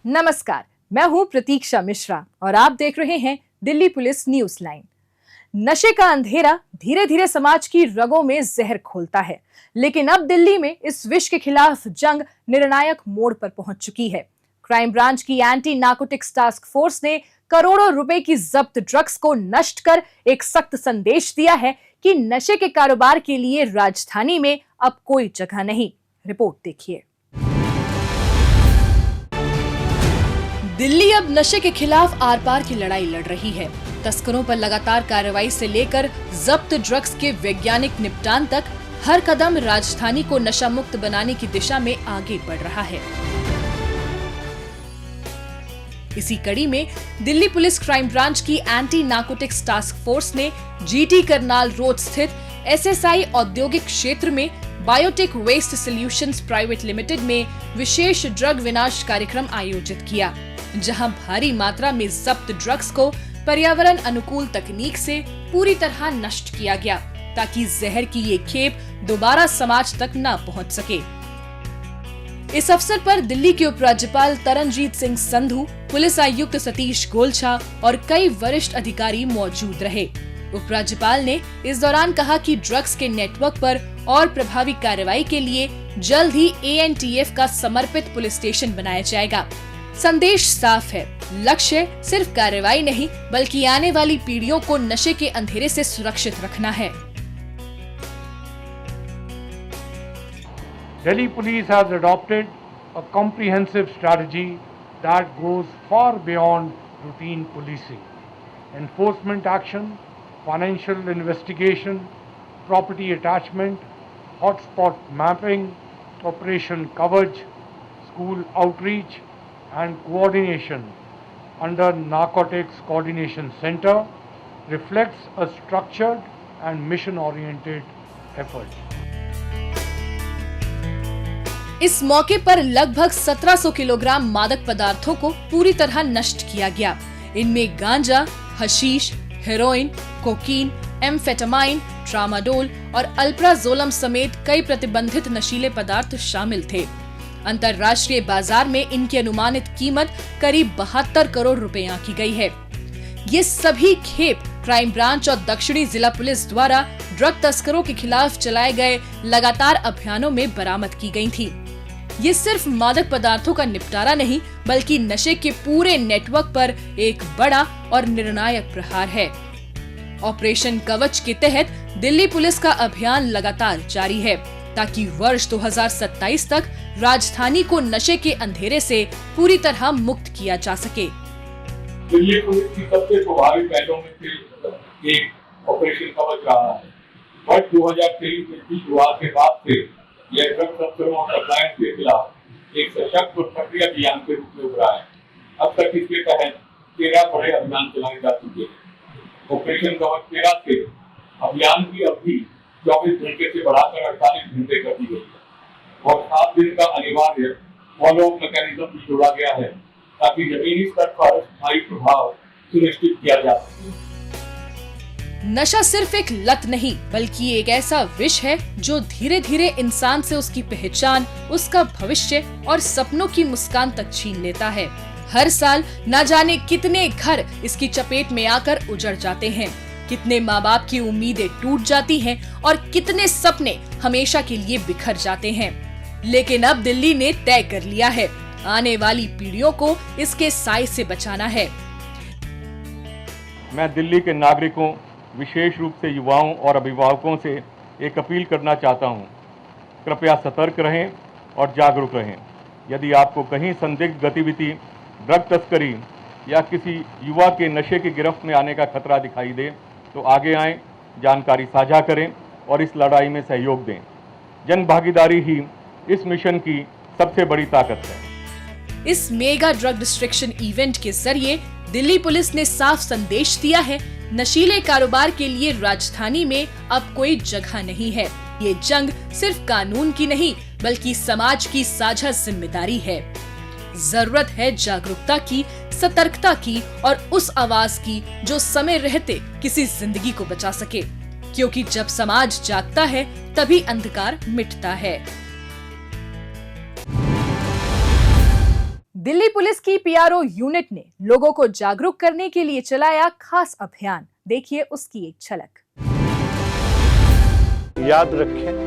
नमस्कार, मैं हूं प्रतीक्षा मिश्रा और आप देख रहे हैं दिल्ली पुलिस न्यूज लाइन। नशे का अंधेरा धीरे धीरे समाज की रगों में जहर घोलता है, लेकिन अब दिल्ली में इस विष के खिलाफ जंग निर्णायक मोड़ पर पहुंच चुकी है। क्राइम ब्रांच की एंटी नार्कोटिक्स टास्क फोर्स ने करोड़ों रुपए की जब्त ड्रग्स को नष्ट कर एक सख्त संदेश दिया है कि नशे के कारोबार के लिए राजधानी में अब कोई जगह नहीं। रिपोर्ट देखिए। दिल्ली अब नशे के खिलाफ आर पार की लड़ाई लड़ रही है। तस्करों पर लगातार कार्रवाई से लेकर जब्त ड्रग्स के वैज्ञानिक निपटान तक हर कदम राजधानी को नशा मुक्त बनाने की दिशा में आगे बढ़ रहा है। इसी कड़ी में दिल्ली पुलिस क्राइम ब्रांच की एंटी नार्कोटिक्स टास्क फोर्स ने जीटी करनाल रोड स्थित एसएसआई औद्योगिक क्षेत्र में biotech waste solutions private limited में विशेष ड्रग विनाश कार्यक्रम आयोजित किया, जहां भारी मात्रा में जब्त ड्रग्स को पर्यावरण अनुकूल तकनीक से पूरी तरह नष्ट किया गया, ताकि जहर की ये खेप दोबारा समाज तक न पहुंच सके। इस अवसर पर दिल्ली के उपराज्यपाल तरनजीत सिंह संधू, पुलिस आयुक्त सतीश गोलछा और कई वरिष्ठ अधिकारी मौजूद रहे। उपराज्यपाल ने इस दौरान कहा कि ड्रग्स के नेटवर्क पर और प्रभावी कार्रवाई के लिए जल्द ही एएनटीएफ का समर्पित पुलिस स्टेशन बनाया जाएगा। संदेश साफ है, लक्ष्य सिर्फ कार्रवाई नहीं बल्कि आने वाली पीढ़ियों को नशे के अंधेरे से सुरक्षित रखना है। Delhi Police has adopted a comprehensive strategy that goes far beyond routine policing. Enforcement action, financial investigation, property attachment, hotspot mapping, operation coverage, school outreach and coordination under Narcotics Coordination Center reflects a structured and mission-oriented effort. इस मौके पर लगभग 1700 kilogram मादक पदार्थों को पूरी तरह नष्ट किया गया। इनमें गांजा, hashish, heroin, cocaine, amphetamine, tramadol और अल्प्राजोलम समेत कई प्रतिबंधित नशीले पदार्थ शामिल थे। अंतर्राष्ट्रीय बाजार में इनकी अनुमानित कीमत करीब 72 करोड़ रुपए आंकी गई है। ये सभी खेप क्राइम ब्रांच और दक्षिणी जिला पुलिस द्वारा ड्रग तस्करों के खिलाफ चलाए गए लगातार अभियानों में बरामद की गई थी। ये सिर्फ मादक पदार्थों का निपटारा नहीं बल्कि नशे के पूरे नेटवर्क पर एक बड़ा और निर्णायक प्रहार है। ऑपरेशन कवच के तहत दिल्ली पुलिस का अभियान लगातार जारी है, ताकि वर्ष 2027 तक राजधानी को नशे के अंधेरे से पूरी तरह मुक्त किया जा सके। दिल्ली पुलिस की सबसे प्रभावी पहलों में से एक ऑपरेशन कवच रहा है। वर्ष 2023 की शुरुआत के बाद से यह ड्रग तस्करों और सप्लायर्स के खिलाफ एक सशक्त और सक्रिय अभियान के रूप में उभरा है। अब तक इसके तहत 13 बड़े अभियान चलाए जा चुके हैं। ऑपरेशन कवच 13 से अभियान की अवधि 24 घंटे से बढ़ाकर 48 घंटे कर दी गई है और 7 दिन का अनिवार्य फॉलो अप मैकेनिज्म भी जोड़ा गया है, ताकि जमीनी स्तर पर स्थायी प्रभाव सुनिश्चित किया जा सके। नशा सिर्फ एक लत नहीं बल्कि एक ऐसा विष है जो धीरे धीरे इंसान से उसकी पहचान, उसका भविष्य और सपनों की मुस्कान तक छीन लेता है। हर साल न जाने कितने घर इसकी चपेट में आकर उजड़ जाते हैं, कितने माँ बाप की उम्मीदें टूट जाती हैं और कितने सपने हमेशा के लिए बिखर जाते हैं। लेकिन अब दिल्ली ने तय कर लिया है, आने वाली पीढ़ियों को इसके साए से बचाना है। मैं दिल्ली के नागरिकों, विशेष रूप से युवाओं और अभिभावकों से एक अपील करना चाहता हूं। कृपया सतर्क रहें और जागरूक रहें। यदि आपको कहीं संदिग्ध गतिविधि, ड्रग तस्करी या किसी युवा के नशे की गिरफ्त में आने का खतरा दिखाई दे तो आगे आएं, जानकारी साझा करें और इस लड़ाई में सहयोग दें। जन भागीदारी ही इस मिशन की सबसे बड़ी ताकत है। इस मेगा ड्रग डिस्ट्रिक्शन इवेंट के जरिए दिल्ली पुलिस ने साफ संदेश दिया है, नशीले कारोबार के लिए राजधानी में अब कोई जगह नहीं है। ये जंग सिर्फ कानून की नहीं बल्कि समाज की साझा जिम्मेदारी है। जरूरत है जागरूकता की, सतर्कता की और उस आवाज की जो समय रहते किसी जिंदगी को बचा सके, क्योंकि जब समाज जागता है तभी अंधकार मिटता है। दिल्ली पुलिस की पीआरओ यूनिट ने लोगों को जागरूक करने के लिए चलाया खास अभियान। देखिए उसकी एक झलक। याद रखें,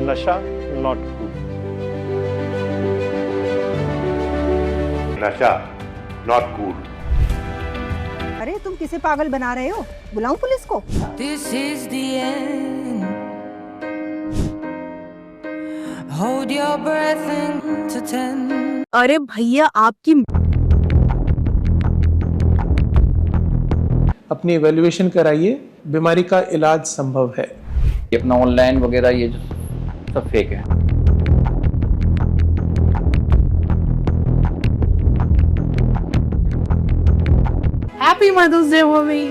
नशा नॉट गुड। नशा नॉट कूल। अरे तुम किसे पागल बना रहे हो? बुलाऊं पुलिस को? This is the end. Hold your breath into 10. अरे भैया आपकी अपनी इवैल्यूएशन कराइए, बीमारी का इलाज संभव है। अपना ऑनलाइन वगैरह ये सब फेक है। Happy mother's day mummy.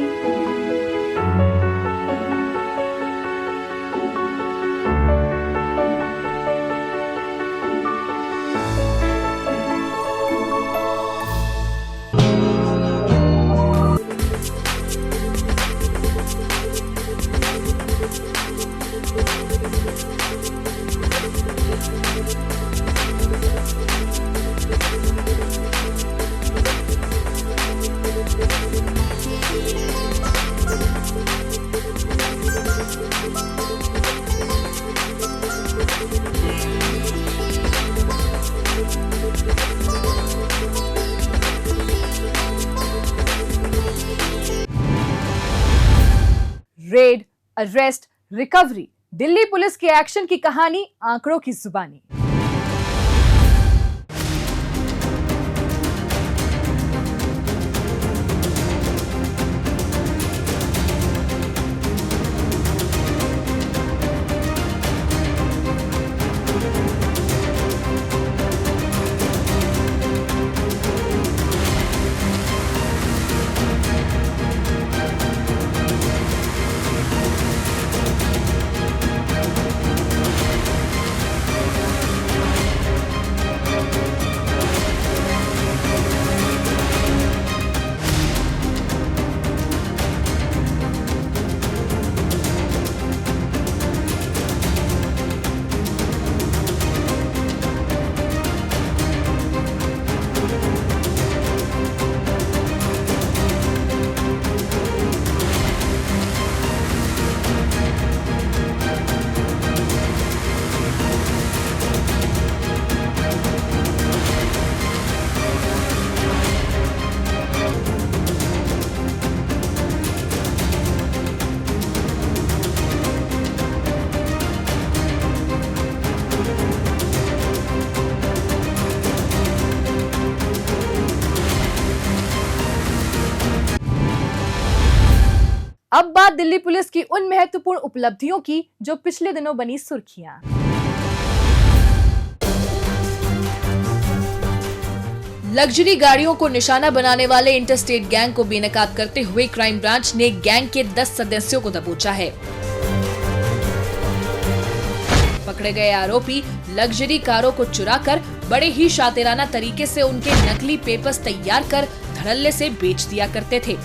Raid, arrest, recovery, Delhi police के एक्शन की कहानी आंकड़ों की जुबानी। अब बात दिल्ली पुलिस की उन महत्वपूर्ण उपलब्धियों की जो पिछले दिनों बनी सुर्खियां। लग्जरी गाड़ियों को निशाना बनाने वाले इंटरस्टेट गैंग को बेनकाब करते हुए क्राइम ब्रांच ने गैंग के 10 सदस्यों को दबोचा है। पकड़े गए आरोपी लग्जरी कारों को चुराकर बड़े ही शातिराना तरीके से उनके नकली पेपर्स तैयार कर धड़ल्ले से बेच दिया करते थे।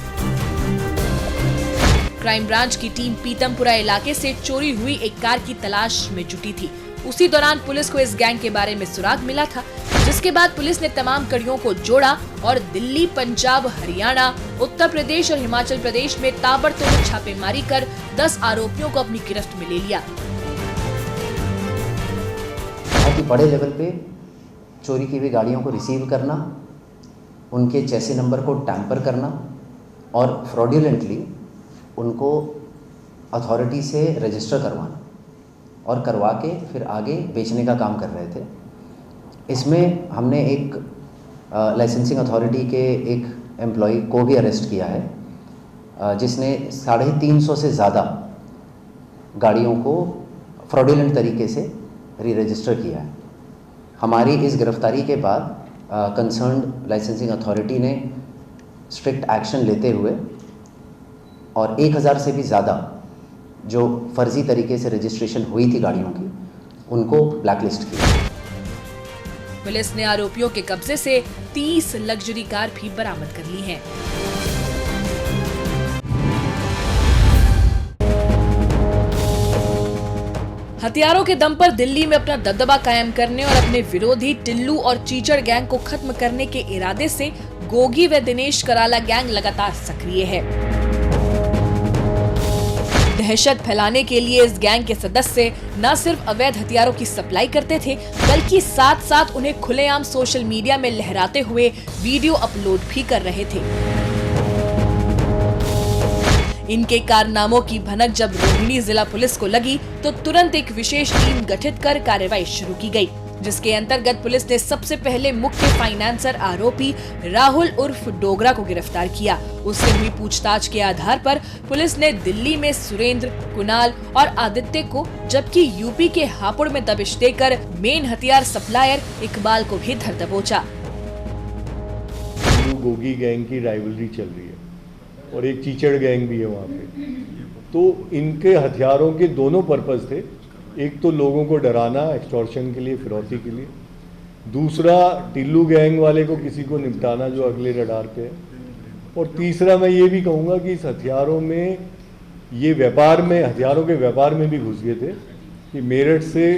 क्राइम ब्रांच की टीम पीतमपुरा इलाके से चोरी हुई एक कार की तलाश में जुटी थी। उसी दौरान पुलिस को इस गैंग के बारे में सुराग मिला था, जिसके बाद पुलिस ने तमाम कड़ियों को जोड़ा और दिल्ली, पंजाब, हरियाणा, उत्तर प्रदेश और हिमाचल प्रदेश में ताबड़तोड़ छापेमारी कर 10 आरोपियों को अपनी गिरफ्त में ले लिया। बहुत ही बड़े लेवल पे चोरी की हुई गाड़ियों को रिसीव करना, उनके चेसी नंबर को टैंपर करना और फ्रॉडुलेंटली उनको अथॉरिटी से रजिस्टर करवाना और करवा के फिर आगे बेचने का काम कर रहे थे। इसमें हमने एक लाइसेंसिंग अथॉरिटी के एक एम्प्लॉय को भी अरेस्ट किया है, जिसने 350 से ज़्यादा गाड़ियों को फ्रॉडुलेंट तरीके से री रजिस्टर किया है। हमारी इस गिरफ्तारी के बाद कंसर्न्ड लाइसेंसिंग अथॉरिटी ने स्ट्रिक्ट एक्शन लेते हुए और 1000 से भी ज़्यादा जो फर्जी तरीके से रजिस्ट्रेशन हुई थी गाड़ियों की, उनको ब्लैकलिस्ट किया। पुलिस ने आरोपियों के कब्जे से 30 लग्जरी कार भी बरामद कर ली हैं। हथियारों के दम पर दिल्ली में अपना दबदबा कायम करने और अपने विरोधी टिल्लू और चीचड़ गैंग को खत्म करने के इरादे से गोगी व दिनेश कराला गैंग लगातार सक्रिय है। दहशत फैलाने के लिए इस गैंग के सदस्य न सिर्फ अवैध हथियारों की सप्लाई करते थे, बल्कि साथ साथ उन्हें खुलेआम सोशल मीडिया में लहराते हुए वीडियो अपलोड भी कर रहे थे। इनके कारनामों की भनक जब रोहिणी जिला पुलिस को लगी तो तुरंत एक विशेष टीम गठित कर कार्रवाई शुरू की गई, जिसके अंतर्गत पुलिस ने सबसे पहले मुख्य फाइनेंसर आरोपी राहुल उर्फ डोगरा को गिरफ्तार किया। उससे हुई पूछताछ के आधार पर पुलिस ने दिल्ली में सुरेंद्र, कुणाल और आदित्य को, जबकि यूपी के हापुड़ में दबिश देकर मेन हथियार सप्लायर इकबाल को भी धर दबोचा। गोगी गैंग की राइवलरी चल रही है और एक चीचड़ गैंग भी है वहाँ पे। तो इनके हथियारों के दोनों पर्पस थे, एक तो लोगों को डराना एक्सटॉर्शन के लिए, फिरौती के लिए, दूसरा टिल्लू गैंग वाले को किसी को निपटाना जो अगले रडार पे है, और तीसरा मैं ये भी कहूँगा कि इस हथियारों में ये व्यापार में, हथियारों के व्यापार में भी घुस गए थे कि मेरठ से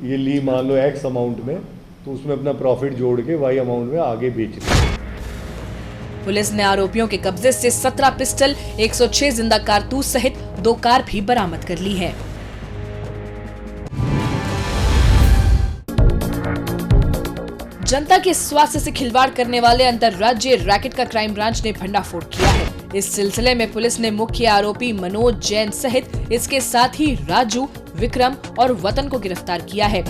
ये ली मान लो एक्स अमाउंट में, तो उसमें अपना प्रॉफिट जोड़ के वाई अमाउंट में आगे बेच रहे। पुलिस ने आरोपियों के कब्जे से 17 पिस्टल, 106 जिंदा कारतूस सहित 2 कार भी बरामद कर ली है। जनता के स्वास्थ्य से खिलवाड़ करने वाले अंतर्राज्यीय रैकेट का क्राइम ब्रांच ने भंडाफोड़ किया है। इस सिलसिले में पुलिस ने मुख्य आरोपी मनोज जैन सहित इसके साथी राजू, विक्रम और वतन को गिरफ्तार किया है।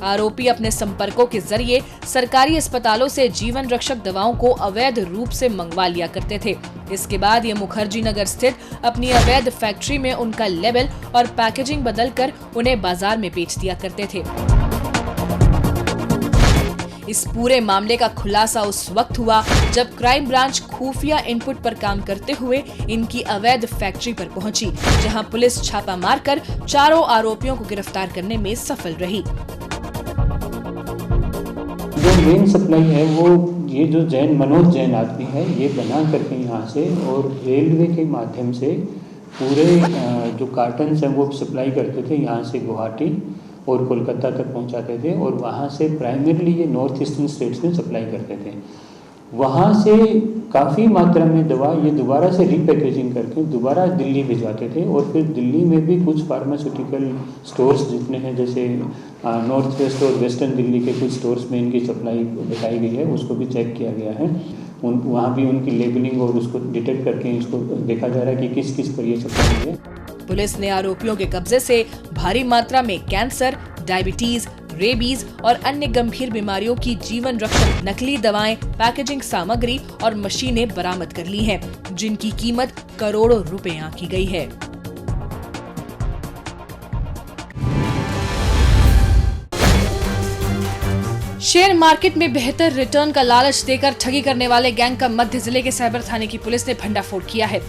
आरोपी अपने संपर्कों के जरिए सरकारी अस्पतालों से जीवन रक्षक दवाओं को अवैध रूप से मंगवा लिया करते थे। इसके बाद ये मुखर्जी नगर स्थित अपनी अवैध फैक्ट्री में उनका लेबल और पैकेजिंग बदलकर उन्हें बाजार में बेच दिया करते थे। इस पूरे मामले का खुलासा उस वक्त हुआ जब क्राइम ब्रांच खुफिया इनपुट पर काम करते हुए इनकी अवैध फैक्ट्री पर पहुंची, जहां पुलिस छापा मारकर चारों आरोपियों को गिरफ्तार करने में सफल रही। जो मेन सप्लाई है वो ये जो मनोज जैन आदमी है, ये बना करके यहाँ से और रेलवे के माध्यम से पूरे जो कार्टन है वो सप्लाई करते थे, यहाँ से गुवाहाटी और कोलकाता तक पहुँचाते थे और वहाँ से प्राइमरीली ये नॉर्थ ईस्टर्न स्टेट्स में सप्लाई करते थे। वहाँ से काफ़ी मात्रा में दवा ये दोबारा से रीपैकेजिंग करके दोबारा दिल्ली भिजवाते थे और फिर दिल्ली में भी कुछ फार्मास्यूटिकल स्टोर्स जितने हैं, जैसे नॉर्थ वेस्ट और वेस्टर्न दिल्ली के कुछ स्टोर्स में इनकी सप्लाई बताई गई है, उसको भी चेक किया गया है। वहाँ भी उनकी लेबलिंग और उसको डिटेक्ट करके इसको देखा जा रहा है कि किस किस पर ये सप्लाई है। पुलिस ने आरोपियों के कब्जे से भारी मात्रा में कैंसर, डायबिटीज, रेबीज और अन्य गंभीर बीमारियों की जीवन रक्षक नकली दवाएं, पैकेजिंग सामग्री और मशीनें बरामद कर ली हैं, जिनकी कीमत करोड़ों रुपए आंकी गई है। शेयर मार्केट में बेहतर रिटर्न का लालच देकर ठगी करने वाले गैंग का मध्य जिले के साइबर थाने की पुलिस ने भंडाफोड़ किया है।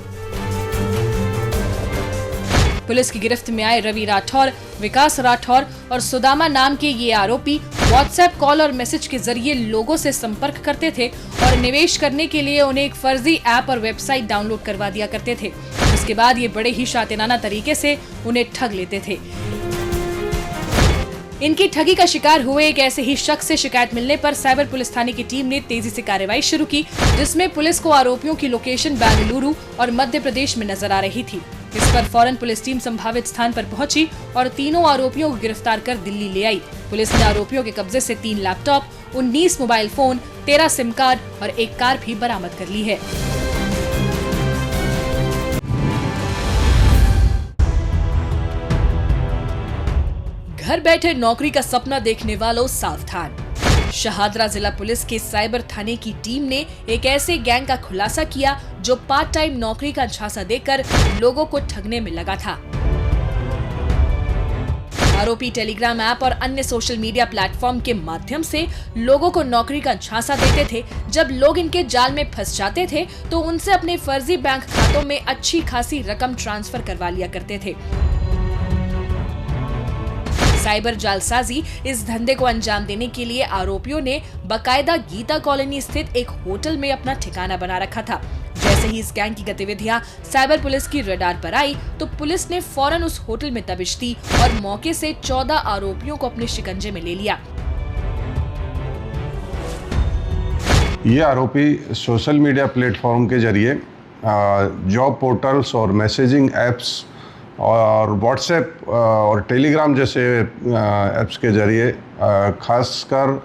पुलिस की गिरफ्त में आए रवि राठौर, विकास राठौर और सुदामा नाम के ये आरोपी व्हाट्सएप कॉल और मैसेज के जरिए लोगों से संपर्क करते थे और निवेश करने के लिए उन्हें एक फर्जी ऐप और वेबसाइट डाउनलोड करवा दिया करते थे। इसके बाद ये बड़े ही शातिराना तरीके से उन्हें ठग लेते थे। इनकी ठगी का शिकार हुए एक ऐसे ही शख्स से शिकायत मिलने पर साइबर पुलिस थाने की टीम ने तेजी से कार्रवाई शुरू की, जिसमें पुलिस को आरोपियों की लोकेशन बेंगलुरु और मध्य प्रदेश में नजर आ रही थी। इस पर फौरन पुलिस टीम संभावित स्थान पर पहुंची और तीनों आरोपियों को गिरफ्तार कर दिल्ली ले आई। पुलिस ने आरोपियों के कब्जे से 3 laptop, 19 mobile phone, 13 SIM card और 1 कार भी बरामद कर ली है। घर बैठे नौकरी का सपना देखने वालों सावधान। शहादरा जिला पुलिस के साइबर थाने की टीम ने एक ऐसे गैंग का खुलासा किया जो पार्ट टाइम नौकरी का झांसा देकर लोगों को ठगने में लगा था। आरोपी टेलीग्राम ऐप और अन्य सोशल मीडिया प्लेटफॉर्म के माध्यम से लोगों को नौकरी का झांसा देते थे। जब लोग इनके जाल में फंस जाते थे तो उनसे अपने फर्जी बैंक खातों में अच्छी खासी रकम ट्रांसफर करवा लिया करते थे। साइबर जालसाजी इस धंधे को अंजाम देने के लिए आरोपियों ने बकायदा गीता कॉलोनी स्थित एक होटल में अपना ठिकाना बना रखा था। जैसे ही इस गैंग की गतिविधियां साइबर पुलिस की रडार पर आई तो पुलिस ने फौरन उस होटल में दबिश दी और मौके से 14 आरोपियों को अपने शिकंजे में ले लिया। ये आरोपी सोशल मीडिया प्लेटफॉर्म के जरिए जॉब पोर्टल्स और मैसेजिंग ऐप्स और व्हाट्सएप और टेलीग्राम जैसे ऐप्स के जरिए खासकर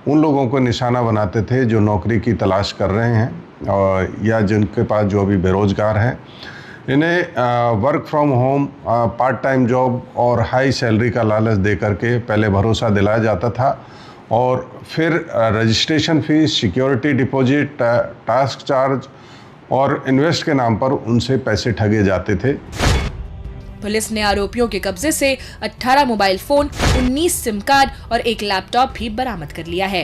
उन लोगों को निशाना बनाते थे जो नौकरी की तलाश कर रहे हैं और या जिनके पास जो अभी बेरोजगार हैं। इन्हें work from home, part time job और हाई सैलरी का लालच दे करके पहले भरोसा दिलाया जाता था और फिर registration fees, security deposit, task charge और इन्वेस्ट के नाम पर उनसे पैसे ठगे जाते थे। पुलिस ने आरोपियों के कब्जे से 18 मोबाइल फोन, 19 सिम कार्ड और एक लैपटॉप भी बरामद कर लिया है।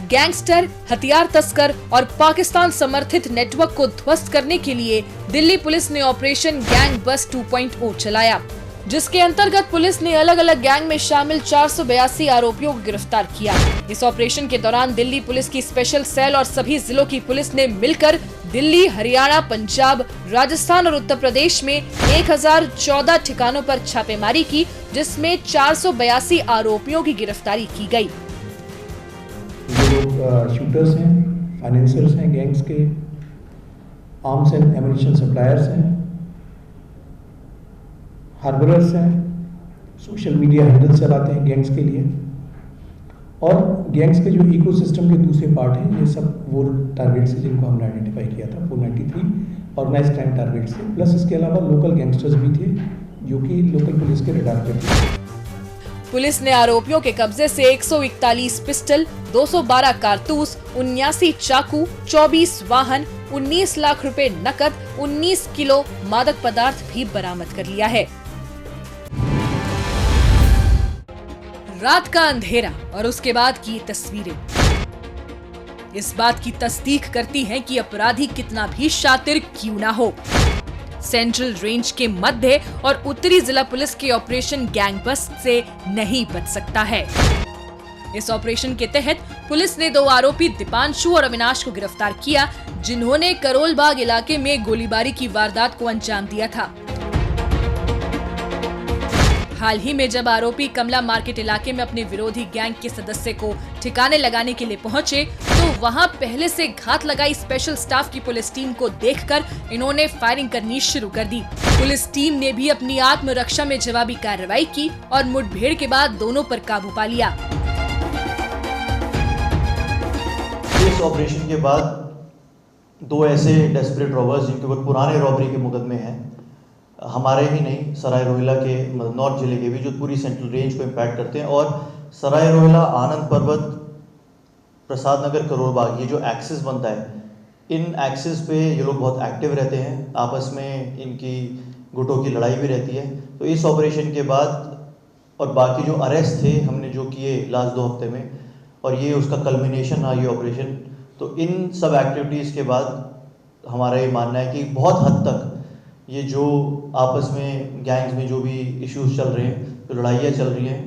गैंगस्टर, हथियार तस्कर और पाकिस्तान समर्थित नेटवर्क को ध्वस्त करने के लिए दिल्ली पुलिस ने ऑपरेशन गैंग बस्ट 2.0 चलाया, जिसके अंतर्गत पुलिस ने अलग अलग गैंग में शामिल 482 आरोपियों को गिरफ्तार किया। इस ऑपरेशन के दौरान दिल्ली पुलिस की स्पेशल सेल और सभी जिलों की पुलिस ने मिलकर दिल्ली, हरियाणा, पंजाब, राजस्थान और उत्तर प्रदेश में 1014 ठिकानों पर छापेमारी की, जिसमें 482 आरोपियों की गिरफ्तारी की गई। जो लोग शूटर्स हैं, फाइनेंसर्स हैं, गैंग्स के आर्म्स एंड एम्युनिशन सप्लायर्स हैं, हार्बरर्स हैं, सोशल मीडिया हैंडल्स चलाते हैं गैंग्स के लिए, और गैंग्स के जो इकोसिस्टम के दूसरे पार्ट हैं, ये सब वो टारगेट्स हैं जिनको हमने आइडेंटिफाई किया था। 493 ऑर्गेनाइज्ड क्राइम टारगेट्स थे, प्लस इसके अलावा लोकल गैंगस्टर्स भी थे जो कि लोकल पुलिस के रडार पे थे। पुलिस ने आरोपियों के कब्जे से 141 पिस्टल, 212 कारतूस, 79 चाकू, 24 वाहन, 19 लाख रुपए नकद, 19 किलो मादक पदार्थ भी बरामद कर लिया है। रात का अंधेरा और उसके बाद की तस्वीरें इस बात की तस्दीक करती हैं कि अपराधी कितना भी शातिर क्यों ना हो, सेंट्रल रेंज के मध्य और उत्तरी जिला पुलिस के ऑपरेशन गैंग बस्ट से नहीं बच सकता है। इस ऑपरेशन के तहत पुलिस ने 2 आरोपी दीपांशु और अविनाश को गिरफ्तार किया, जिन्होंने करोल बाग इलाके में गोलीबारी की वारदात को अंजाम दिया था। हाल ही में जब आरोपी कमला मार्केट इलाके में अपने विरोधी गैंग के सदस्य को ठिकाने लगाने के लिए पहुंचे, तो वहां पहले से घात लगाई स्पेशल स्टाफ की पुलिस टीम को देखकर इन्होंने फायरिंग करनी शुरू कर दी। पुलिस टीम ने भी अपनी आत्मरक्षा में जवाबी कार्रवाई की और मुठभेड़ के बाद दोनों पर काबू पा लिया। इस ऑपरेशन के बाद 2 ऐसे डेस्परेट रॉबर्स जिनके ऊपर पुराने रॉबरी के मुकदमे हैं, हमारे ही नहीं सराय रोहिला के नॉर्थ जिले के भी, जो पूरी सेंट्रल रेंज को इम्पैक्ट करते हैं, और सराय रोहिला, आनंद पर्वत, प्रसाद नगर, करोल बाग, ये जो एक्सिस बनता है, इन एक्सिस पे ये लोग बहुत एक्टिव रहते हैं, आपस में इनकी गुटों की लड़ाई भी रहती है। तो इस ऑपरेशन के बाद और बाकी जो अरेस्ट थे हमने जो किए लास्ट 2 हफ्ते में, और ये उसका कल्मिनेशन रहा ये ऑपरेशन, तो इन सब एक्टिविटीज़ के बाद हमारा ये मानना है कि बहुत हद तक ये जो आपस में गैंग्स में जो भी इश्यूज चल रहे हैं, जो लड़ाइयाँ चल रही हैं,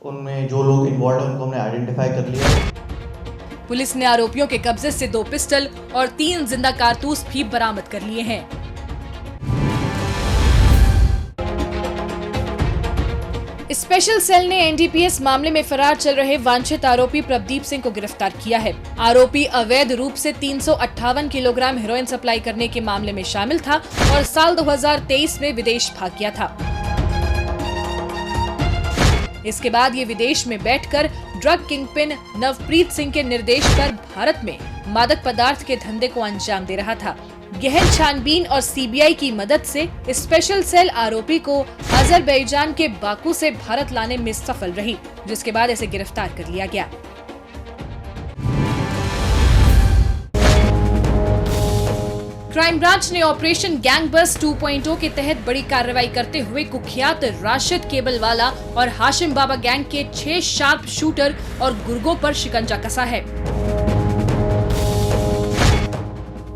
उनमें जो लोग इन्वॉल्व हैं उनको हमने आइडेंटिफाई कर लिया। पुलिस ने आरोपियों के कब्जे से 2 पिस्टल और 3 जिंदा कारतूस भी बरामद कर लिए हैं। स्पेशल सेल ने एनडीपीएस मामले में फरार चल रहे वांछित आरोपी प्रदीप सिंह को गिरफ्तार किया है। आरोपी अवैध रूप से 358 किलोग्राम हेरोइन सप्लाई करने के मामले में शामिल था और साल 2023 में विदेश भाग गया था। इसके बाद ये विदेश में बैठकर ड्रग किंगपिन नवप्रीत सिंह के निर्देश पर भारत में मादक पदार्थ के धंधे को अंजाम दे रहा था। गहन छानबीन और सीबीआई की मदद से स्पेशल सेल आरोपी को अजरबैजान के बाकू से भारत लाने में सफल रही, जिसके बाद इसे गिरफ्तार कर लिया गया। क्राइम ब्रांच ने ऑपरेशन गैंग बस्ट 2.0 के तहत बड़ी कार्रवाई करते हुए कुख्यात राशिद केबलवाला और हाशिम बाबा गैंग के 6 शार्प शूटर और गुर्गों पर शिकंजा कसा है।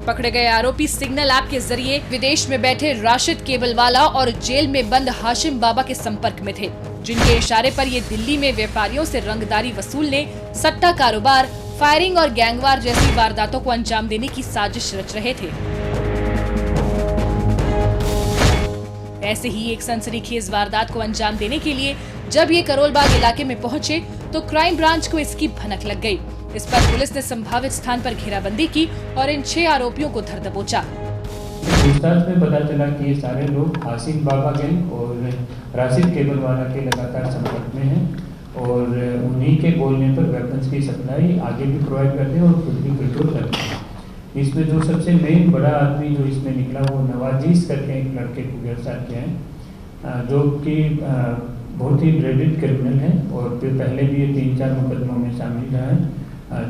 पकड़े गए आरोपी सिग्नल ऐप के जरिए विदेश में बैठे राशिद केबलवाला और जेल में बंद हाशिम बाबा के संपर्क में थे, जिनके इशारे पर ये दिल्ली में व्यापारियों से रंगदारी वसूलने, सट्टा कारोबार, फायरिंग और गैंगवार जैसी वारदातों को अंजाम देने की साजिश रच रहे थे। ऐसे ही एक सनसनीखेज वारदात को अंजाम देने के लिए जब ये करोल बाग इलाके में पहुंचे तो क्राइम ब्रांच को इसकी भनक लग गई। इस पर पुलिस ने संभावित स्थान पर घेराबंदी की और इन 6 आरोपियों को धर दबोचा। पूछताछ में पता चला कि ये सारे लोग हाशिम बाबा गैंग और राशिद केबलवाला के लगातार संपर्क में हैं और उन्हीं के बोलने पर वेपन्स की सप्लाई आगे भी प्रोवाइड करते हैं और खुद भी कंट्रोल करते हैं। इसमें जो सबसे मेन बड़ा आदमी जो इसमें निकला वो नवाजीज करके एक लड़के को गिरफ्तार किया है, जो कि बहुत ही ड्रेडेड क्रिमिनल है और फिर पहले भी ये 3-4 मुकदमों में शामिल रहा है।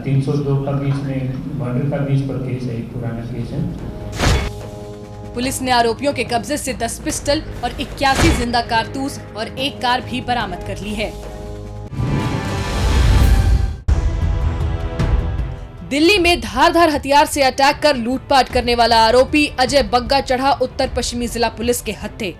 302 का भी इसमें मर्डर का भी इस पर केस है, एक पुराना केस है। पुलिस ने आरोपियों के कब्जे से 10 पिस्टल और 81 जिंदा कारतूस और एक कार भी बरामद कर ली है। दिल्ली में धारदार हथियार से अटैक कर लूटपाट करने वाला आरोपी अजय बग्गा चढ़ा उत्तर पश्चिमी जिला पुलिस के हत्थे।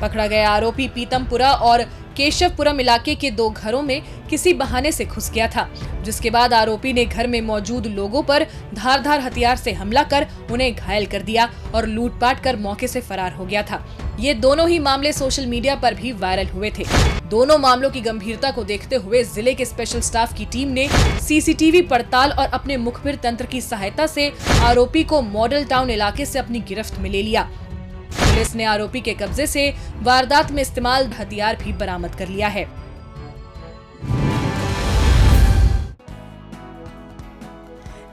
पकड़ा गया आरोपी पीतमपुरा और केशवपुरम इलाके के 2 घरों में किसी बहाने से घुस गया था, जिसके बाद आरोपी ने घर में मौजूद लोगों पर धारदार हथियार से हमला कर उन्हें घायल कर दिया और लूटपाट कर मौके से फरार हो गया था। ये दोनों ही मामले सोशल मीडिया पर भी वायरल हुए थे। दोनों मामलों की गंभीरता को देखते हुए जिले के स्पेशल स्टाफ की टीम ने सीसीटीवी पड़ताल और अपने मुखबिर तंत्र की सहायता से आरोपी को मॉडल टाउन इलाके से अपनी गिरफ्त में ले लिया। पुलिस ने आरोपी के कब्जे से वारदात में इस्तेमाल हथियार भी बरामद कर लिया है।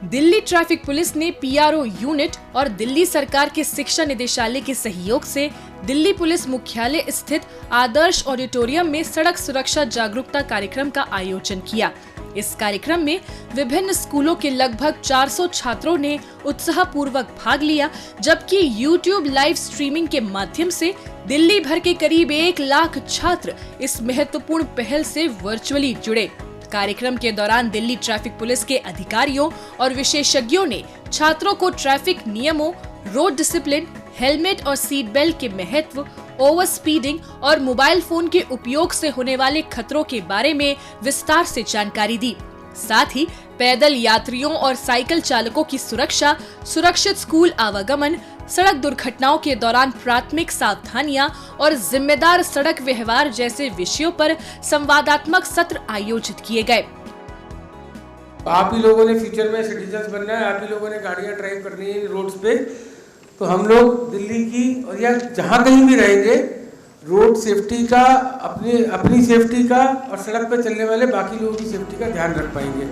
दिल्ली ट्रैफिक पुलिस ने पीआरओ यूनिट और दिल्ली सरकार के शिक्षा निदेशालय के सहयोग से दिल्ली पुलिस मुख्यालय स्थित आदर्श ऑडिटोरियम में सड़क सुरक्षा जागरूकता कार्यक्रम का आयोजन किया। इस कार्यक्रम में विभिन्न स्कूलों के लगभग 400 छात्रों ने उत्साहपूर्वक भाग लिया, जबकि YouTube लाइव स्ट्रीमिंग के माध्यम से दिल्ली भर के करीब 1 लाख छात्र इस महत्वपूर्ण पहल से वर्चुअली जुड़े। कार्यक्रम के दौरान दिल्ली ट्रैफिक पुलिस के अधिकारियों और विशेषज्ञों ने छात्रों को ट्रैफिक नियमों, रोड डिसिप्लिन, हेलमेट और सीट बेल्ट के महत्व, ओवर स्पीडिंग और मोबाइल फोन के उपयोग से होने वाले खतरों के बारे में विस्तार से जानकारी दी। साथ ही पैदल यात्रियों और साइकिल चालकों की सुरक्षा, सुरक्षित स्कूल आवागमन, सड़क दुर्घटनाओं के दौरान प्राथमिक सावधानियां और जिम्मेदार सड़क व्यवहार जैसे विषयों पर संवादात्मक सत्र आयोजित किए गए। आप ही लोगों ने फ्यूचर में सिटीजन्स बनना है, आप ही लोगों ने गाड़ियां ड्राइव करनी है रोड्स पे, तो हम लोग दिल्ली की और या जहाँ कहीं भी रहेंगे रोड सेफ्टी का, अपनी सेफ्टी का और सड़क पर चलने वाले बाकी लोगों की सेफ्टी का ध्यान रख पाएंगे।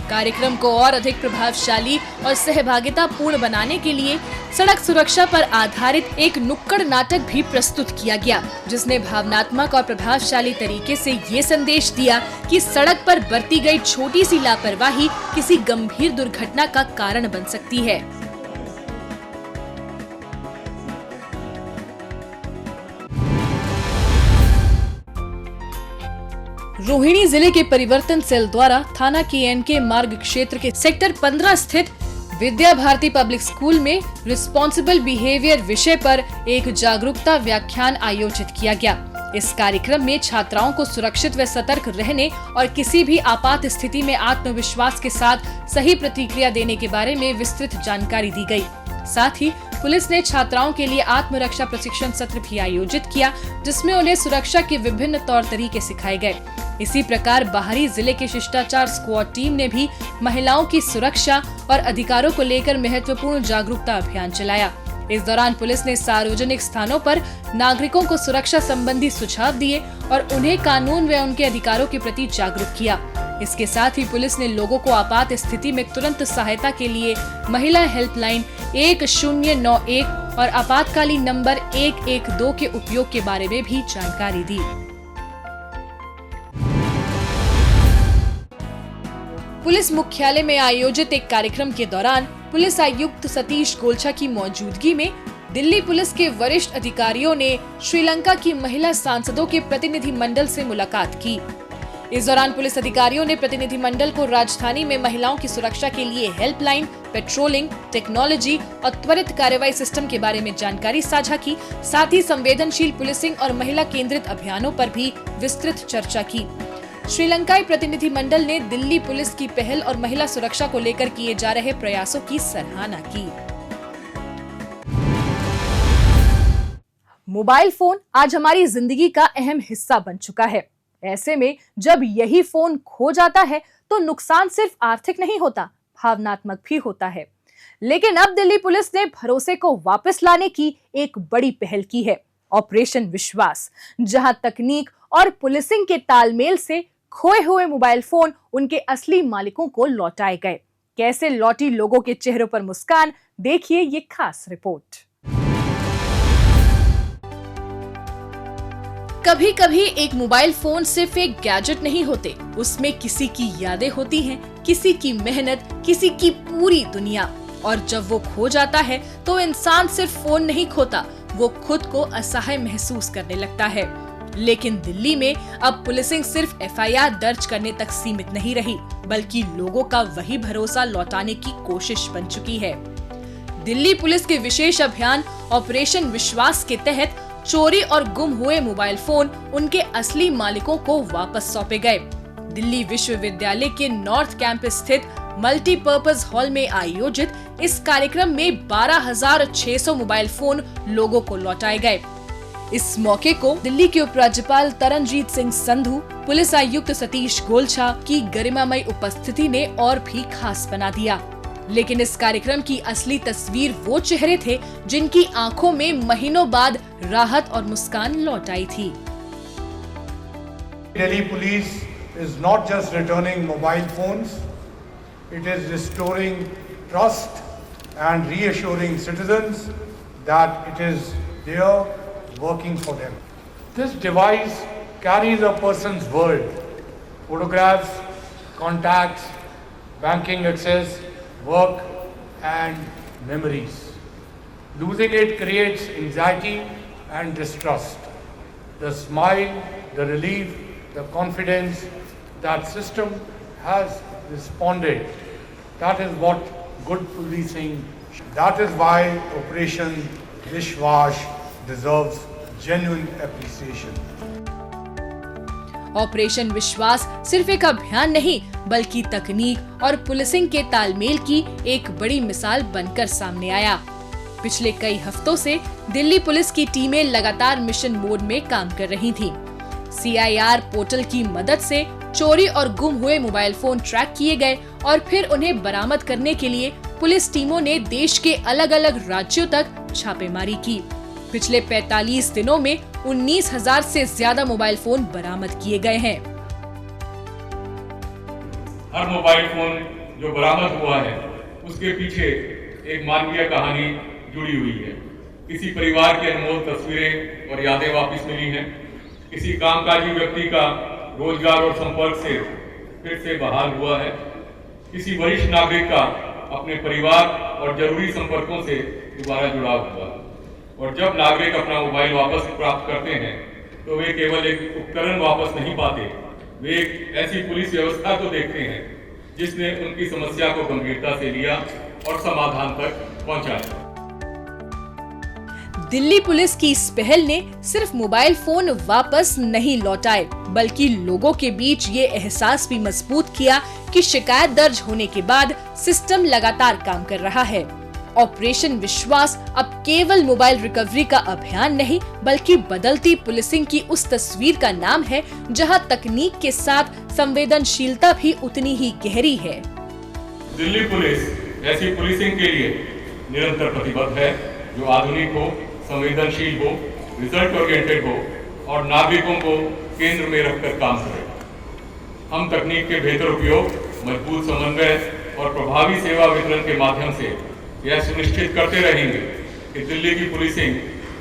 कार्यक्रम को और अधिक प्रभावशाली और सहभागिता पूर्ण बनाने के लिए सड़क सुरक्षा पर आधारित एक नुक्कड़ नाटक भी प्रस्तुत किया गया, जिसने भावनात्मक और प्रभावशाली तरीके से ये संदेश दिया कि सड़क पर बरती गई छोटी सी लापरवाही किसी गंभीर दुर्घटना का कारण बन सकती है। रोहिणी जिले के परिवर्तन सेल द्वारा थाना KNK मार्ग क्षेत्र के सेक्टर 15 स्थित विद्या भारती पब्लिक स्कूल में रिस्पॉन्सिबल बिहेवियर विषय पर एक जागरूकता व्याख्यान आयोजित किया गया। इस कार्यक्रम में छात्राओं को सुरक्षित व सतर्क रहने और किसी भी आपात स्थिति में आत्मविश्वास के साथ सही प्रतिक्रिया देने के बारे में विस्तृत जानकारी दी गई। साथ ही पुलिस ने छात्राओं के लिए आत्मरक्षा प्रशिक्षण सत्र भी आयोजित किया, जिसमें उन्हें सुरक्षा के विभिन्न तौर तरीके सिखाए गए। इसी प्रकार बाहरी जिले के शिष्टाचार स्क्वाड टीम ने भी महिलाओं की सुरक्षा और अधिकारों को लेकर महत्वपूर्ण जागरूकता अभियान चलाया। इस दौरान पुलिस ने सार्वजनिक स्थानों पर नागरिकों को सुरक्षा संबंधी सुझाव दिए और उन्हें कानून व उनके अधिकारों के प्रति जागरूक किया। इसके साथ ही पुलिस ने लोगों को आपात स्थिति में तुरंत सहायता के लिए महिला हेल्पलाइन 1091 और आपातकालीन नंबर 112 के उपयोग के बारे में भी जानकारी दी। पुलिस मुख्यालय में आयोजित एक कार्यक्रम के दौरान पुलिस आयुक्त सतीश गोलछा की मौजूदगी में दिल्ली पुलिस के वरिष्ठ अधिकारियों ने श्रीलंका की महिला सांसदों के प्रतिनिधि मंडल से मुलाकात की। इस दौरान पुलिस अधिकारियों ने प्रतिनिधिमंडल को राजधानी में महिलाओं की सुरक्षा के लिए हेल्पलाइन, पेट्रोलिंग, टेक्नोलॉजी और त्वरित कार्रवाई सिस्टम के बारे में जानकारी साझा की। साथ ही संवेदनशील पुलिसिंग और महिला केंद्रित अभियानों पर भी विस्तृत चर्चा की। श्रीलंकाई प्रतिनिधिमंडल ने दिल्ली पुलिस की पहल और महिला सुरक्षा को लेकर किए जा रहे प्रयासों की सराहना की। मोबाइल फोन आज हमारी जिंदगी का अहम हिस्सा बन चुका है। ऐसे में जब यही फोन खो जाता है तो नुकसान सिर्फ आर्थिक नहीं होता, भावनात्मक भी होता है। लेकिन अब दिल्ली पुलिस ने भरोसे को वापस लाने की एक बड़ी पहल की है, ऑपरेशन विश्वास, जहां तकनीक और पुलिसिंग के तालमेल से खोए हुए मोबाइल फोन उनके असली मालिकों को लौटाए गए। कैसे लौटी लोगों के चेहरों पर मुस्कान, देखिए ये खास रिपोर्ट। कभी कभी एक मोबाइल फोन सिर्फ एक गैजेट नहीं होते, उसमें किसी की यादें होती हैं, किसी की मेहनत, किसी की पूरी दुनिया। और जब वो खो जाता है तो इंसान सिर्फ फोन नहीं खोता, वो खुद को असहाय महसूस करने लगता है। लेकिन दिल्ली में अब पुलिसिंग सिर्फ एफआईआर दर्ज करने तक सीमित नहीं रही, बल्कि लोगों का वही भरोसा लौटाने की कोशिश बन चुकी है। दिल्ली पुलिस के विशेष अभियान ऑपरेशन विश्वास के तहत चोरी और गुम हुए मोबाइल फोन उनके असली मालिकों को वापस सौंपे गए। दिल्ली विश्वविद्यालय के नॉर्थ कैंपस स्थित मल्टीपर्पज हॉल में आयोजित इस कार्यक्रम में 12,600 मोबाइल फोन लोगों को लौटाए गए। इस मौके को दिल्ली के उपराज्यपाल तरनजीत सिंह संधू, पुलिस आयुक्त सतीश गोलछा की गरिमामयी उपस्थिति ने और भी खास बना दिया। लेकिन इस कार्यक्रम की असली तस्वीर वो चेहरे थे जिनकी आंखों में महीनों बाद राहत और मुस्कान लौट आई थी। Delhi police is not just returning mobile phones, it is restoring trust and reassuring citizens that it is there working for them. This device carries a person's world, photographs, contacts, banking access, work and memories. Losing it creates anxiety and distrust. The smile, the relief, the confidence, that system has responded. That is what good policing, that is why Operation Vishwas deserves genuine appreciation. Operation विश्वास सिर्फ एक अभियान नहीं, बल्कि तकनीक और policing के तालमेल की एक बड़ी मिसाल बनकर सामने आया। पिछले कई हफ्तों से दिल्ली पुलिस की टीमें लगातार मिशन मोड में काम कर रही थीं। CIR पोर्टल की मदद से चोरी और गुम हुए मोबाइल फोन ट्रैक किए गए और फिर उन्हें बरामद करने के लिए पुलिस टीमों ने देश के अलग अलग राज्यों तक छापेमारी की। पिछले 45 दिनों में 19,000 से ज्यादा मोबाइल फोन बरामद किए गए हैं। हर मोबाइल फोन जो बरामद हुआ है उसके पीछे एक मानवीय कहानी जुड़ी हुई है। किसी परिवार की अनमोल तस्वीरें और यादें वापस मिली हैं, किसी कामकाजी व्यक्ति का रोजगार और संपर्क से फिर से बहाल हुआ है, किसी वरिष्ठ नागरिक का अपने परिवार और जरूरी संपर्कों से दोबारा जुड़ाव हुआ। और जब नागरिक अपना मोबाइल वापस प्राप्त करते हैं तो वे केवल एक उपकरण वापस नहीं पाते, वे एक ऐसी पुलिस व्यवस्था को देखते हैं जिसने उनकी समस्या को गंभीरता से लिया और समाधान तक पहुंचाया। दिल्ली पुलिस की इस पहल ने सिर्फ मोबाइल फोन वापस नहीं लौटाए, बल्कि लोगों के बीच ये एहसास भी मजबूत किया कि शिकायत दर्ज होने के बाद सिस्टम लगातार काम कर रहा है। ऑपरेशन विश्वास अब केवल मोबाइल रिकवरी का अभियान नहीं, बल्कि बदलती पुलिसिंग की उस तस्वीर का नाम है जहां तकनीक के साथ संवेदनशीलता भी उतनी ही गहरी है। दिल्ली पुलिस ऐसी पुलिसिंग के लिए निरंतर प्रतिबद्ध है जो आधुनिक हो, संवेदनशील हो, रिजल्ट ओरिएंटेड हो और नागरिकों को केंद्र में रखकर काम करे। हम तकनीक के बेहतर उपयोग, मजबूत समन्वय और प्रभावी सेवा वितरण के माध्यम से यह सुनिश्चित करते रहेंगे कि दिल्ली की पुलिसिंग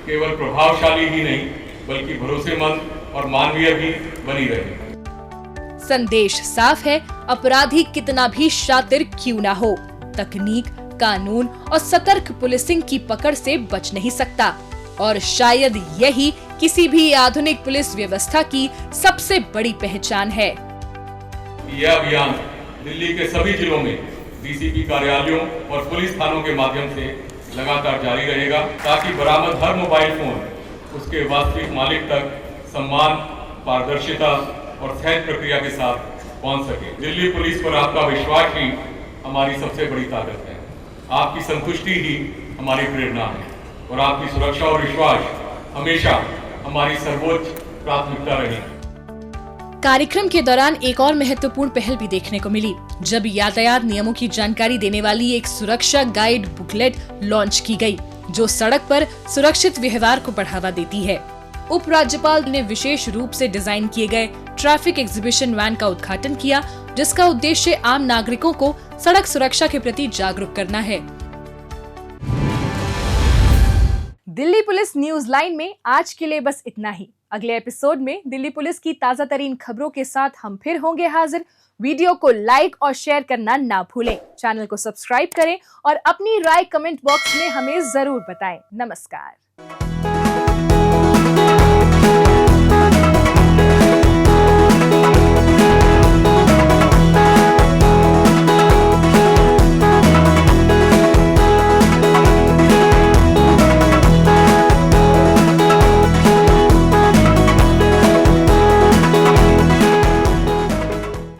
केवल प्रभावशाली ही नहीं बल्कि भरोसेमंद और मानवीय भी बनी रहे। संदेश साफ है, अपराधी कितना भी शातिर क्यों ना हो, तकनीक, कानून और सतर्क पुलिसिंग की पकड़ से बच नहीं सकता। और शायद यही किसी भी आधुनिक पुलिस व्यवस्था की सबसे बड़ी पहचान है। कि यह अभियान दिल्ली के सभी जिलों में डीसीपी कार्यालयों और पुलिस थानों के माध्यम से लगातार जारी रहेगा, ताकि बरामद हर मोबाइल फोन उसके वास्तविक मालिक तक सम्मान, पारदर्शिता और सहज प्रक्रिया के साथ पहुंच सके। दिल्ली पुलिस पर आपका विश्वास ही हमारी सबसे बड़ी ताकत है। आपकी संतुष्टि ही हमारी प्रेरणा है और आपकी सुरक्षा और विश्वास हमेशा हमारी सर्वोच्च प्राथमिकता रहेगी। कार्यक्रम के दौरान एक और महत्वपूर्ण पहल भी देखने को मिली, जब यातायात नियमों की जानकारी देने वाली एक सुरक्षा गाइड बुकलेट लॉन्च की गई, जो सड़क पर सुरक्षित व्यवहार को बढ़ावा देती है। उपराज्यपाल ने विशेष रूप से डिजाइन किए गए ट्रैफिक एग्जीबिशन वैन का उद्घाटन किया, जिसका उद्देश्य आम नागरिकों को सड़क सुरक्षा के प्रति जागरूक करना है। दिल्ली पुलिस न्यूज लाइन में आज के लिए बस इतना ही। अगले एपिसोड में दिल्ली पुलिस की ताजा तरीन खबरों के साथ हम फिर होंगे हाजिर। वीडियो को लाइक और शेयर करना ना भूलें। चैनल को सब्सक्राइब करें और अपनी राय कमेंट बॉक्स में हमें जरूर बताएं। नमस्कार।